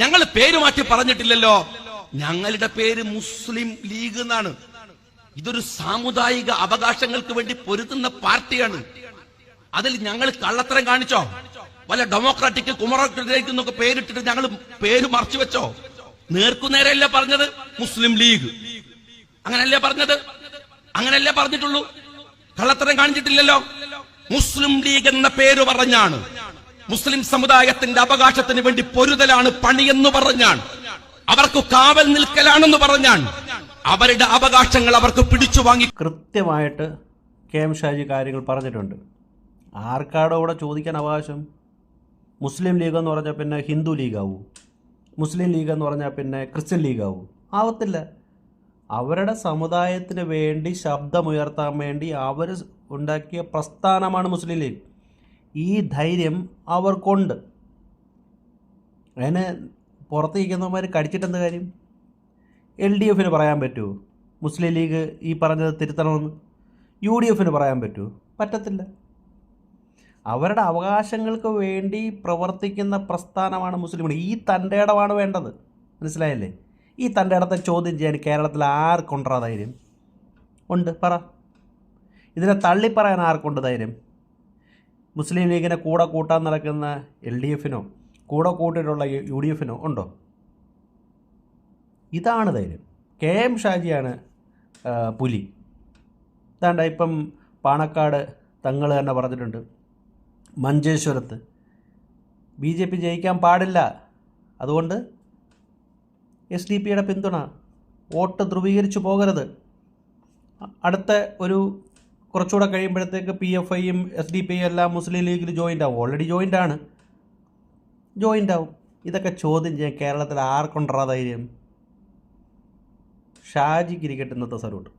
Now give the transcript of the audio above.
ഞങ്ങൾ പേര് മാറ്റി പറഞ്ഞിട്ടില്ലല്ലോ. ഞങ്ങളുടെ പേര് മുസ്ലിം ലീഗ് എന്നാണ്. ഇതൊരു സാമുദായിക അവകാശങ്ങൾക്ക് വേണ്ടി പൊരുതുന്ന പാർട്ടിയാണ്. അതിൽ ഞങ്ങൾ കള്ളത്തരം കാണിച്ചോ? വല്ല ഡെമോക്രാറ്റിക് കുമറോക്രാറ്റിക് എന്നൊക്കെ പേരിട്ടിട്ട് ഞങ്ങൾ പേര് മറച്ചു വെച്ചോ? നേർക്കുനേരല്ലേ പറഞ്ഞത്? മുസ്ലിം ലീഗ് അങ്ങനല്ലേ പറഞ്ഞത്? അങ്ങനല്ലേ പറഞ്ഞിട്ടുള്ളൂ. കള്ളത്തരം കാണിച്ചിട്ടില്ലല്ലോ. മുസ്ലിം ലീഗ് എന്ന പേര് പറഞ്ഞാണ്, മുസ്ലിം സമുദായത്തിന്റെ അവകാശത്തിന് വേണ്ടി പൊരുതലാണ് പണിയെന്ന് പറഞ്ഞാണ്, അവർക്ക് കാവൽ നിൽക്കലാണെന്ന് പറഞ്ഞാണ്, അവരുടെ അവകാശങ്ങൾ അവർക്ക് പിടിച്ചു വാങ്ങി. കൃത്യമായിട്ട് കെ.എം. ഷാജി കാര്യങ്ങൾ പറഞ്ഞിട്ടുണ്ട്. ആർക്കാടോ ഇവിടെ ചോദിക്കാൻ അവകാശം? മുസ്ലിം ലീഗ് എന്ന് പറഞ്ഞാൽ പിന്നെ ഹിന്ദു ലീഗാവൂ, മുസ്ലിം ലീഗ് എന്ന് പറഞ്ഞാൽ പിന്നെ ക്രിസ്ത്യൻ ലീഗാവൂ? ആവത്തില്ല. അവരുടെ സമുദായത്തിന് വേണ്ടി ശബ്ദമുയർത്താൻ വേണ്ടി അവർ ഉണ്ടാക്കിയ പ്രസ്ഥാനമാണ് മുസ്ലിം ലീഗ്. ഈ ധൈര്യം അവർക്കുണ്ട്. അതിന് പുറത്തിരിക്കുന്നവന്മാർ കടിച്ചിട്ടെന്ത് കാര്യം? LDFന് പറയാൻ പറ്റുമോ മുസ്ലിം ലീഗ് ഈ പറഞ്ഞത് തിരുത്തണമെന്ന്? UDFന് പറയാൻ പറ്റുമോ? പറ്റത്തില്ല. അവരുടെ അവകാശങ്ങൾക്ക് വേണ്ടി പ്രവർത്തിക്കുന്ന പ്രസ്ഥാനമാണ് മുസ്ലിം ലീഗ്. ഈ തൻ്റെ ഇടമാണ് വേണ്ടത്. മനസ്സിലായില്ലേ? ഈ തൻ്റെ ഇടത്തെ ചോദ്യം ചെയ്യാൻ കേരളത്തിൽ ആർക്കുണ്ടാ ധൈര്യം? ഉണ്ട്, പറ. ഇതിനെ തള്ളിപ്പറയാൻ ആർക്കുണ്ട് ധൈര്യം? മുസ്ലിം ലീഗിനെ കൂടെ കൂട്ടാൻ നടക്കുന്ന LDFനോ കൂടെ കൂട്ടിയിട്ടുള്ള UDFനോ ഉണ്ടോ? ഇതാണ് ധൈര്യം. കെ.എം. ഷാജിയാണ് പുലി. ഇതാണ്ട ഇപ്പം പാണക്കാട് തങ്ങൾ തന്നെ പറഞ്ഞിട്ടുണ്ട്, മഞ്ചേശ്വരത്ത് BJP ജയിക്കാൻ പാടില്ല, അതുകൊണ്ട് SDP പിന്തുണ, വോട്ട് ധ്രുവീകരിച്ചു പോകരുത്. അടുത്ത ഒരു കുറച്ചുകൂടെ കഴിയുമ്പോഴത്തേക്ക് PFIയും SDP എല്ലാം മുസ്ലിം ലീഗിൽ ജോയിൻ്റ് ആവും. ഓൾറെഡി ജോയിൻ്റ് ആവും. ഇതൊക്കെ ചോദ്യം ചെയ്യാൻ കേരളത്തിൽ ആർക്കുണ്ടാ ധൈര്യം? ഷാജിക്ക് ഇരിക്കട്ടെ ഇന്നത്തെ സല്യൂട്ട്.